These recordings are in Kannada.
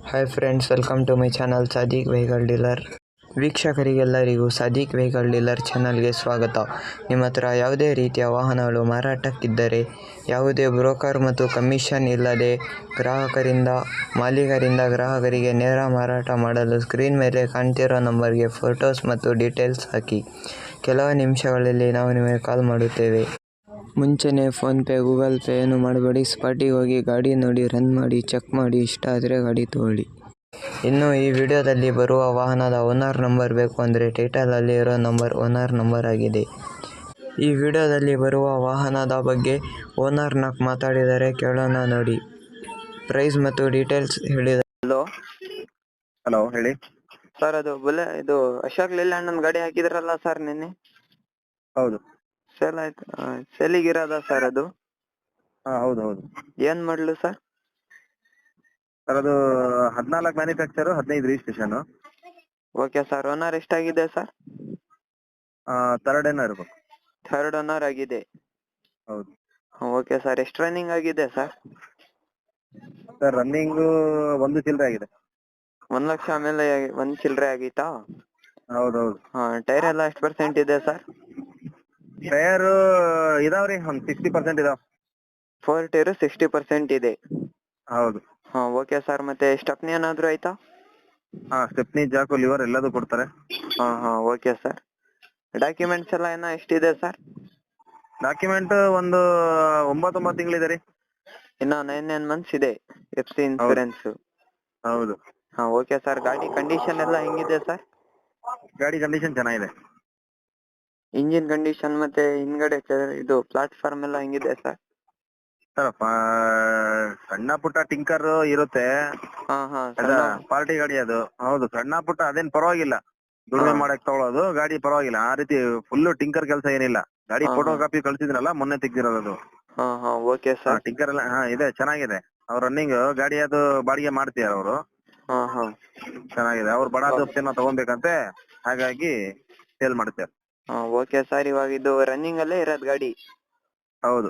Hi friends, welcome to my channel Sadiq vehicle dealer. ವೀಕ್ಷಕರಿಗೆಲ್ಲರಿಗೂ ಸಾದಿಕ್ ವೆಹಿಕಲ್ ಡೀಲರ್ ಚಾನಲ್ಗೆ ಸ್ವಾಗತ. ನಿಮ್ಮ ಹತ್ರ ಯಾವುದೇ ರೀತಿಯ ವಾಹನಗಳು ಮಾರಾಟಕ್ಕಿದ್ದರೆ, ಯಾವುದೇ ಬ್ರೋಕರ್ ಮತ್ತು ಕಮಿಷನ್ ಇಲ್ಲದೆ ಮಾಲೀಕರಿಂದ ಗ್ರಾಹಕರಿಗೆ ನೇರ ಮಾರಾಟ ಮಾಡಲು ಸ್ಕ್ರೀನ್ ಮೇಲೆ ಕಾಣ್ತಿರೋ ನಂಬರ್ಗೆ ಫೋಟೋಸ್ ಮತ್ತು ಡೀಟೇಲ್ಸ್ ಹಾಕಿ. ಕೆಲವು ನಿಮಿಷಗಳಲ್ಲಿ ನಾವು ನಿಮಗೆ ಕಾಲ್ ಮಾಡುತ್ತೇವೆ. ಮುಂಚೆನೇ ಫೋನ್ಪೇ, ಗೂಗಲ್ ಪೇ ಏನು ಮಾಡಬೇಡಿ. ಸ್ಪಾಟಿಗೆ ಹೋಗಿ ಗಾಡಿ ನೋಡಿ, ರನ್ ಮಾಡಿ, ಚೆಕ್ ಮಾಡಿ, ಇಷ್ಟ ಆದರೆ ಗಾಡಿ ತಗೊಳ್ಳಿ. ಇನ್ನು ಈ ವಿಡಿಯೋದಲ್ಲಿ ಬರುವ ವಾಹನದ ಓನರ್ ನಂಬರ್ ಬೇಕು ಅಂದರೆ ಟೈಟಲಲ್ಲಿ ಇರೋ ನಂಬರ್ ಓನರ್ ನಂಬರ್ ಆಗಿದೆ. ಈ ವಿಡಿಯೋದಲ್ಲಿ ಬರುವ ವಾಹನದ ಬಗ್ಗೆ ಓನರ್ನ ಮಾತಾಡಿದರೆ ಕೇಳೋಣ ನೋಡಿ. ಪ್ರೈಸ್ ಮತ್ತು ಡೀಟೇಲ್ಸ್ ಹೇಳಿದ. ಹಲೋ ಹೇಳಿ ಸರ್, ಇದು ಅಶೋಕ್ ಲೇಲ್ಯಾಂಡ್ ಗಾಡಿ ಹಾಕಿದ್ರಲ್ಲ ಸರ್ ನಿನ್ನೆ? ಹೌದು. ಸೇಲ್ ಆಯ್ತು, ಸೇಲಿಗಿರೋದ ಸರ್ ಅದು? ಹೌದು ಹೌದು ಏನ್ ಮಾಡ್ಲು ಸರ್? ಸರ್ ಅದು 14 manufacture, 15 registration. Okay sir. Owner ಎಷ್ಟಾಗಿದೆ ಸರ್? ಥರ್ಡ್ ಏನೋ ಇರ್ಬೇಕು. ಥರ್ಡ್ ಓನರ್ ಆಗಿದೆ. ಹೌದು ಓಕೆ ಸರ್. ಎಷ್ಟು ರನ್ನಿಂಗ್ ಆಗಿದೆ ಸರ್? ಸರ್ ರನ್ನಿಂಗ್ 1 ಚಿಲ್ಲರೆ ಆಗಿದೆ. 1 ಲಕ್ಷ ಆಮೇಲೆ 1 ಚಿಲ್ಲರೆ ಆಗಿತ್ತಾ? ಹೌದೌದು. ಟೈರ್ ಎಲ್ಲ ಎಷ್ಟು ಪರ್ಸೆಂಟ್ ಇದೆ ಸರ್? ಟೈರ್ ಇದಾವ್ರಿ, ಒಂದು 60% ಇದಾವ. 4 ಟೈರ್ 60% ಇದೆ. ಹೌದು. Okay sir. ಮತ್ತೆ ಸ್ಟೆಪ್ನಿ ಏನಾದ್ರು ಆಯ್ತಾ? ಸ್ಟೆಪ್ನಿ, ಜಾಕು, ಲಿವರ್ ಎಲ್ಲದೂ ಕೊಡ್ತಾರೆ. Okay sir. ಡಾಕ್ಯುಮೆಂಟ್ಸ್ ಎಲ್ಲ ಎಷ್ಟಿದೆ ಸರ್? ಡಾಕ್ಯುಮೆಂಟ್ ಒಂದು 9 ತಿಂಗಳಿದೆ ರೀ. ಇನ್ನ 9 ಮಂತ್ಸ್ ಇದೆ FC ಇನ್ಸೂರೆನ್ಸ್. ಹೌದು. Okay sir. ಗಾಡಿ ಕಂಡೀಷನ್ ಎಲ್ಲ ಹೆಂಗಿದೆ ಸರ್? ಗಾಡಿ ಕಂಡೀಷನ್ ಚೆನ್ನಾಗಿದೆ. ಇಂಜಿನ್ ಕಂಡೀಷನ್ ಮತ್ತೆ ಹಿಂದ್ಗಡೆ ಇದು ಪ್ಲಾಟ್ಫಾರ್ಮ್ ಎಲ್ಲ ಹೆಂಗಿದೆ ಸರ್? ಸರ್ ಸಣ್ಣ ಪುಟ್ಟ ಟಿಂಕರ್ ಇರುತ್ತೆ. ಪಾರ್ಟಿ ಗಾಡಿ ಅದು. ಹೌದು, ಸಣ್ಣ ಪುಟ್ಟ ಅದೇನ್ ಪರವಾಗಿಲ್ಲ. ದುಡಿಮೆ ಮಾಡಕ್ ತಗೊಳ್ಳೋದು ಗಾಡಿ ಪರವಾಗಿಲ್ಲ. ಆ ರೀತಿ ಫುಲ್ ಟಿಂಕರ್ ಕೆಲಸ ಏನಿಲ್ಲ. ಗಾಡಿ ಫೋಟೋ ಕಾಪಿ ಕಳ್ಸಿದ್ರಲ್ಲ, ಮೊನ್ನೆ ತೆಗ್ದಿರೋದು. Okay sir. ಟಿಂಕರ್ ಎಲ್ಲ ಇದೆ, ಚೆನ್ನಾಗಿದೆ. ಅವ್ರ ರನ್ನಿಂಗ್ ಗಾಡಿ ಅದು ಬಾಡಿಗೆ ಮಾಡ್ತೀರ ಅವರು. ಚೆನ್ನಾಗಿದೆ. ಅವ್ರು ಬಡ ದೋಸ್ತಿನ ತಗೊಬೇಕಂತೆ, ಹಾಗಾಗಿ ಸೇಲ್ ಮಾಡ್ತಾರೆ. Okay sir. ಇವಾಗ ಇದು ರನ್ನಿಂಗ್ ಅಲ್ಲೇ ಇರೋದ್ ಗಾಡಿ? ಹೌದು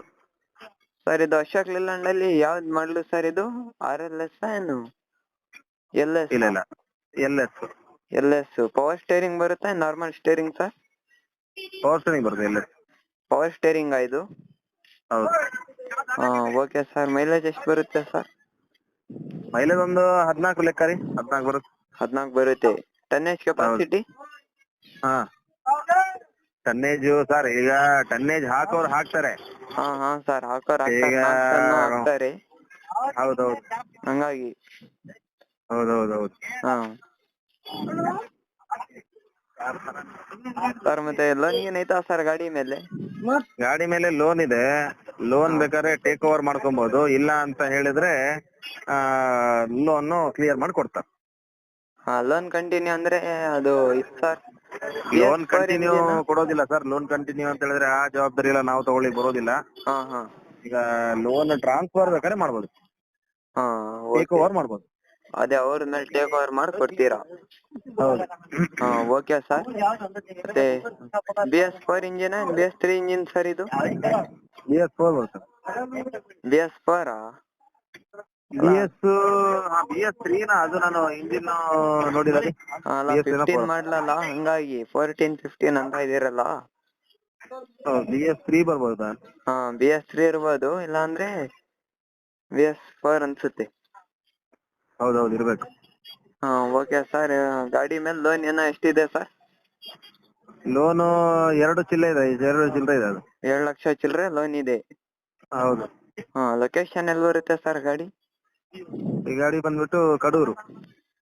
ಸರ್. ಇದು ಅಶೋಕ್ ಲೇಲ್ಯಾಂಡ್ ಅಲ್ಲಿ ಯಾವ್ದು ಮಾಡ್ಲು ಸರ್? ಇದು RLS ಏನು LS? ಇಲ್ಲ, LS. ಪವರ್ ಸ್ಟೇರಿಂಗ್ ಬರುತ್ತೆ, normal steering sir? Power steering ಬರುತ್ತೆ. LS ಪವರ್ ಸ್ಟೇರಿಂಗ್ ಇದು? ಹೌದು. Okay sir. ಮೈಲೇಜ್ ಎಷ್ಟು ಬರುತ್ತೆ ಸರ್? ಮೈಲೇಜ್ ಒಂದು 14 ಲೆಕ್ಕ ರೀ. 14 ಬರುತ್ತೆ. 14 ಬರುತ್ತೆ. Tonnage capacity? ಟನ್ನೇಜ್ ಸರ್, ಈಗ ಟನ್ನೇಜ್ ಹಾಕೋರು ಹಾಕ್ತಾರೆ. ಸರ್, ಹಾಕ್ತಾರೆ. ಹೌದೌದು. ಹಂಗಾಗಿ ಹೌದೌದೌದು. ಸರ್, ಮತ್ತೆ ಲೋನ್ ಏನೈತಾ ಸರ್ ಗಾಡಿ ಮೇಲೆ? ಗಾಡಿ ಮೇಲೆ ಲೋನ್ ಇದೆ. ಲೋನ್ ಬೇಕಾದ್ರೆ ಟೇಕ್ ಓವರ್ ಮಾಡ್ಕೊಬಹುದು. ಇಲ್ಲ ಅಂತ ಹೇಳಿದ್ರೆ ಲೋನ್ ಕ್ಲಿಯರ್ ಮಾಡಿ ಕೊಡ್ತಾರೆ. ಲೋನ್ ಕಂಟಿನ್ಯೂ ಅಂದ್ರೆ ಅದು ಸರ್? ಲೋನ್ ಕಂಟಿನ್ಯೂ ಕೊಡೋದಿಲ್ಲ ಸರ್. ಲೋನ್ ಕಂಟಿನ್ಯೂ ಅಂತ ಹೇಳಿದ್ರೆ ಆ ಜವಾಬ್ದಾರಿ ಎಲ್ಲ ನಾವು ತಗೊಳ್ಳಿ ಬರೋದಿಲ್ಲ. ಈಗ ಲೋನ್ ಟ್ರಾನ್ಸ್ಫರ್ ಬೇಕಾದ್ರೆ ಮಾಡ್ಬೋದು, ಟೇಕ್ ಓವರ್ ಮಾಡ್ಬೋದು. ಅದೇ ಅವ್ರ ಮೇಲೆ ಟೇಕ್ ಓವರ್ ಮಾಡಿ ಕೊಡ್ತೀರಾ? ಹೌದು. Okay sir. ಮತ್ತೆ BS4 engine, BS3 engine sir ಇದು? BS4 ಬರುತ್ತೆ. BS4? BS3 ಅದು ನಾನು ಇಂಜಿನ್ ನೋಡಿಲ್ಲ. 15 ಮಾಡ್ಲಲ್ಲ, ಹಂಗಾಗಿ 14, 15 ಅಂತ ಇದೀರಲ್ಲ. BS3 ಬರ್ಬೋದಾ? BS3 ಇರ್ಬೋದು, ಇಲ್ಲ ಅಂದ್ರೆ BS4 ಅನ್ಸುತ್ತೆ. ಹೌದೌದು, ಇರ್ಬೇಕು. Okay sir. ಗಾಡಿ ಮೇಲೆ ಲೋನ್ ಎಷ್ಟಿದೆ ಸರ್? ಲೋನು 2 ಚಿಲ್ಲರೆ ಇದೆ. 2 ಚಿಲ್ಲರೆ ಇದೆ. ಅದು 2 ಲಕ್ಷ ಚಿಲ್ಲರೆ ಲೋನ್ ಇದೆ. ಹೌದು. ಲೊಕೇಶನ್ ಎಲ್ಲಿ ಬರುತ್ತೆ ಸರ್ ಗಾಡಿ? ಈ ಗಾಡಿ ಬಂದ್ಬಿಟ್ಟು ಕಡೂರು.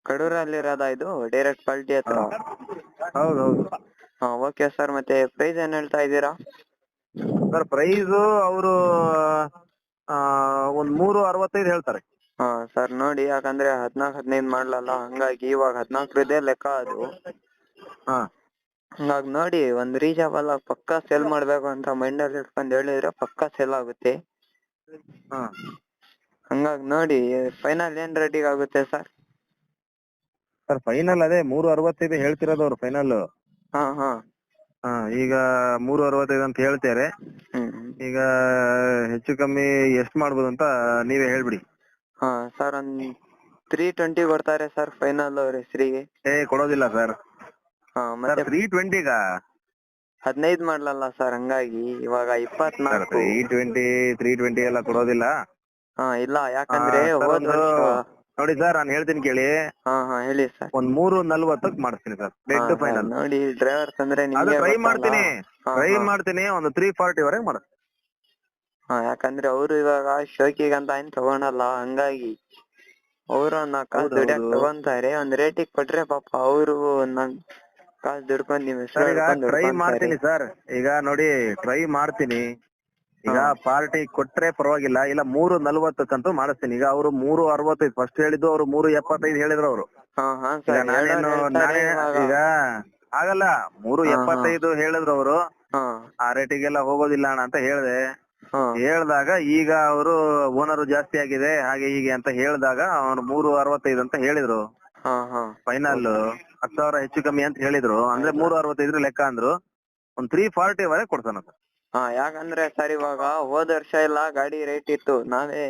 ಕಡೂರಲ್ಲಿ ಇರೋದಾ ಇದು? ಡೈರೆಕ್ಟ್ ಪಾಲ್ಟಿ ಹತ್ರ? ಹೌದೌದು. Okay sir. ಮತ್ತೆ ಪ್ರೈಸ್ ಏನ್ ಹೇಳ್ತಾ ಇದ್ದೀರಾ ಸರ್? ಪ್ರೈಸ್ ಅವರು ಒಂದ್ 365 ಹೇಳ್ತಾರೆ. ಸರ್ ನೋಡಿ, ಯಾಕಂದ್ರೆ 14-15 ಮಾಡ್ಲಲ್ಲ, ಹಂಗಾಗಿ ಇವಾಗ 14 ಲೆಕ್ಕ ಅದು. ಹಂಗಾಗಿ ನೋಡಿ, ಒಂದ್ ರೀಸನಬಲ್ ಪಕ್ಕಾ ಸೇಲ್ ಮಾಡ್ಬೇಕು ಅಂತ ಮೈಂಡ್ ಅಲ್ಲಿ ಇಟ್ಕೊಂಡ್ ಹೇಳಿದ್ರೆ ಪಕ್ಕಾ ಸೇಲ್ ಆಗುತ್ತೆ. ಹಂಗಾಗಿ ನೋಡಿ, ಫೈನಲ್ ಏನ್ ರೇಟಿಗೆ ಆಗುತ್ತೆ ಸರ್? ಸರ್ ಫೈನಲ್ ಅದೇ 365 ಹೇಳ್ತಿರೋದು ಅವ್ರು ಫೈನಲ್. ಈಗ 365 ಅಂತ ಹೇಳ್ತಾರೆ. ಈಗ ಹೆಚ್ಚು ಕಮ್ಮಿ ಎಷ್ಟು ಮಾಡ್ಬೋದು ಅಂತ ನೀವೇ ಹೇಳ್ಬಿಡಿ. ಸರ್, 320 ಕೊಡ್ತಾರೆ ಸರ್ ಫೈನಲ್ ಅವ್ರ ಹೆಸರಿಗೆ. ಕೊಡೋದಿಲ್ಲ ಸರ್. ಮತ್ತೆ 320 15 ಮಾಡ್ಲಲ್ಲ ಸರ್, ಹಂಗಾಗಿ ಇವಾಗ 24. 320 ಎಲ್ಲ ಕೊಡೋದಿಲ್ಲ. ಇಲ್ಲ, ಯಾಕಂದ್ರೆ ಹೋದ್ ವರ್ಷ ನೋಡಿ ಸರ್, ನಾನು ಹೇಳ್ತೀನಿ ಕೇಳಿ. ಹೇಳಿ ಸರ್. ಒಂದ್ 340 ಮಾಡಿಸ್ತೀನಿ ಸರ್, ಡೆಡ್ ಫೈನಲ್. ನೋಡಿ ಡ್ರೈವರ್ಸ್ ಅಂದ್ರೆ ನಿಮ್ಗೆ ಟ್ರೈ ಮಾಡ್ತೀನಿ ಒಂದು 340 ವರೆಗೆ ಮಾಡಿಸ್ತೀನಿ. ಯಾಕಂದ್ರೆ ಅವ್ರು ಇವಾಗ ಶೋಕಿಗಂತ ಏನ್ ತಗೊಳಲ್ಲ, ಹಂಗಾಗಿ ಅವ್ರು ನಾಲ್ಕು ಕಾಸು ದುಡಿಯಕ್ ತಗೊಂತಾರೆ. ಒಂದ್ ರೇಟಿಗೆ ಕೊಟ್ರೆ ಪಾಪ ಅವರು ನನ್ ಕಾಸು ದುಡ್ಕೊಂಡ್ ನಿಮ್ ಟ್ರೈ ಮಾಡ್ತೀನಿ ಸರ್. ಈಗ ನೋಡಿ, ಟ್ರೈ ಮಾಡ್ತೀನಿ. ಈಗ ಪಾರ್ಟಿ ಕೊಟ್ರೆ ಪರವಾಗಿಲ್ಲ, ಇಲ್ಲ 340 ಮಾಡಿಸ್ತೀನಿ. ಈಗ ಅವರು 365 ಫಸ್ಟ್ ಹೇಳಿದ್ದು, ಅವ್ರು 375 ಹೇಳಿದ್ರು ಅವರು. ಈಗ ಆಗಲ್ಲ, 375 ಹೇಳಿದ್ರು ಅವರು. ಆ ರೇಟಿಗೆಲ್ಲ ಹೋಗೋದಿಲ್ಲ ಅಣ್ಣ ಅಂತ ಹೇಳ್ದಾಗ ಈಗ ಅವರು ಓನರ್ ಜಾಸ್ತಿ ಆಗಿದೆ ಹಾಗೆ ಹೀಗೆ ಅಂತ ಹೇಳಿದಾಗ ಅವ್ರು 365 ಅಂತ ಹೇಳಿದ್ರು. ಫೈನಲ್ 10,000 ಹೆಚ್ಚು ಕಮ್ಮಿ ಅಂತ ಹೇಳಿದ್ರು. ಅಂದ್ರೆ 365 ಲೆಕ್ಕ ಅಂದ್ರು. ಒಂದ್ 340 ವರೆಗೆ ಕೊಡ್ತಾನ ಸರ್. ಯಾಕಂದ್ರೆ ಸರ್ ಇವಾಗ ಹೋದ ವರ್ಷ ಎಲ್ಲ ಗಾಡಿ ರೇಟ್ ಇತ್ತು, ನಾವೇ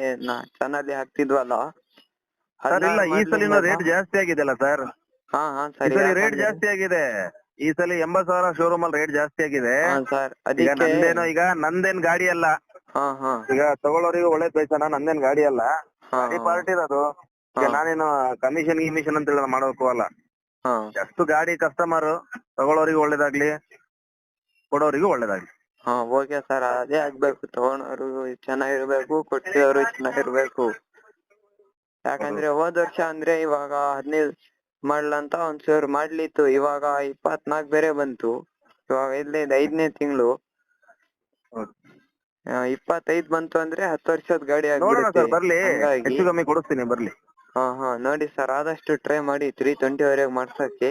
ಚಾನಲ್ಲಿ ಹಾಕ್ತಿದ್ವಲ್ಲ ಸರ್. ಇಲ್ಲ, ಈ ಸಲಿನ ರೇಟ್ ಜಾಸ್ತಿ ಆಗಿದೆ ಅಲ್ಲ ಸರ್. ರೇಟ್ ಜಾಸ್ತಿ ಆಗಿದೆ ಈ ಸಲ. 80,000 ಶೋರೂಮ್ ಅಲ್ಲಿ ರೇಟ್ ಜಾಸ್ತಿ ಆಗಿದೆ. ಈಗ ನಂದೇನ್ ಗಾಡಿ ಅಲ್ಲ, ಈಗ ತಗೊಳ್ಳೋರಿಗೆ ಒಳ್ಳೆ ಬಯಸೋಣ, ನಂದೇನ್ ಗಾಡಿ ಅಲ್ಲ, ಪಾರ್ಟಿ ಇರೋದು. ಈಗ ನಾನೇನು ಕಮಿಷನ್ ಅಂತ ಹೇಳಿ ಮಾಡೋಕು ಅಲ್ಲ. ಎಷ್ಟು ಗಾಡಿ ಕಸ್ಟಮರ್ ತಗೊಳ್ಳೋರಿಗೆ ಒಳ್ಳೇದಾಗ್ಲಿ, ಕೊಡೋರಿಗೂ ಒಳ್ಳೇದಾಗ್ಲಿ. ಓಕೆ ಸರ್, ಅದೇ ಆಗ್ಬೇಕು. ತಗೊಳೋರು ಚೆನ್ನಾಗಿರ್ಬೇಕು, ಕೊಟ್ಟಿರೋರು ಚೆನ್ನಾಗಿರ್ಬೇಕು. ಯಾಕಂದ್ರೆ ಹೋದ ವರ್ಷ ಅಂದ್ರೆ ಇವಾಗ 15 ಮಾಡ್ಲಂತ ಒಂಚೂರು ಮಾಡ್ಲಿತ್ತು, ಇವಾಗ 24 ಬೇರೆ ಬಂತು. ಇವಾಗ 5ನೇ ತಿಂಗಳು 25 ಬಂತು ಅಂದ್ರೆ 10 ವರ್ಷದ ಗಾಡಿ ಆಗ್ಬಿಡುತ್ತೆ. ಹೆಚ್ಚು ಕಮ್ಮಿ ಕೊಡಿಸ್ತೀನಿ, ಬರ್ಲಿ. ನೋಡಿ ಸರ್, ಆದಷ್ಟು ಟ್ರೈ ಮಾಡಿ 320 ವರೆಗೆ ಮಾಡ್ಸಕ್ಕೆ.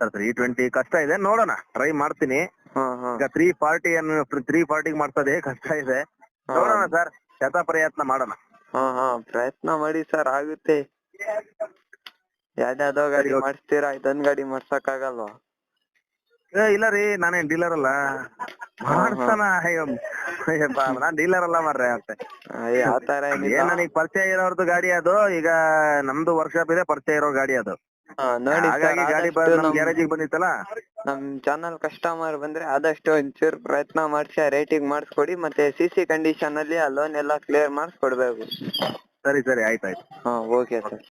320 ಕಷ್ಟ ಇದೆ, ನೋಡೋಣ, ಟ್ರೈ ಮಾಡ್ತೀನಿ. ಈಗ 340 ಮಾಡ್ಸೋದೇ ಕಷ್ಟ ಇದೆ, ನೋಡೋಣ ಸರ್, ಪ್ರಯತ್ನ ಮಾಡೋಣ. ಪ್ರಯತ್ನ ಮಾಡಿ ಸರ್, ಆಗುತ್ತೆ. ಯಾವ್ದಾವ್ದೋ ಗಾಡಿ ಮಾಡಿಸ್ತೀರಾ, ಇದೊಂದ್ ಗಾಡಿ ಮಾಡ್ಸಕ್ ಆಗಲ್ವಾ? ಇಲ್ಲ ರೀ, ನಾನೇನ್ ಡೀಲರ್ ಅಲ್ಲ, ಮಾಡ್ತಾನ. ನಾನ್ ಡೀಲರ್ ಅಲ್ಲ ಮಾರ್ರೆ. ಆತರ ನನಗ್ ಪರಿಚಯ ಇರೋರ್ದು ಗಾಡಿ ಅದು. ಈಗ ನಮ್ದು ವರ್ಕ್ಶಾಪ್ ಇದೆ, ಪರಿಚಯ ಇರೋ ಗಾಡಿ ಅದು. ನೋಡಿ ಗಾಡಿ ಗ್ಯಾರೇಜಿಗೆ ಬಂದಿತ್ತಲ್ಲ. ನಮ್ ಚಾನಲ್ ಕಸ್ಟಮರ್ ಬಂದ್ರೆ ಆದಷ್ಟು ಒಂಚೂರು ಪ್ರಯತ್ನ ಮಾಡಿಸಿ ಆ ರೇಟಿಗೆ ಮಾಡಿಸ್ಕೊಡಿ. ಮತ್ತೆ CC ಕಂಡೀಷನ್ ಅಲ್ಲಿ ಆ ಲೋನ್ ಎಲ್ಲ ಕ್ಲಿಯರ್ ಮಾಡಿಸ್ಕೊಡ್ಬೇಕು. ಸರಿ ಆಯ್ತಾಯ್ತು. Okay sir.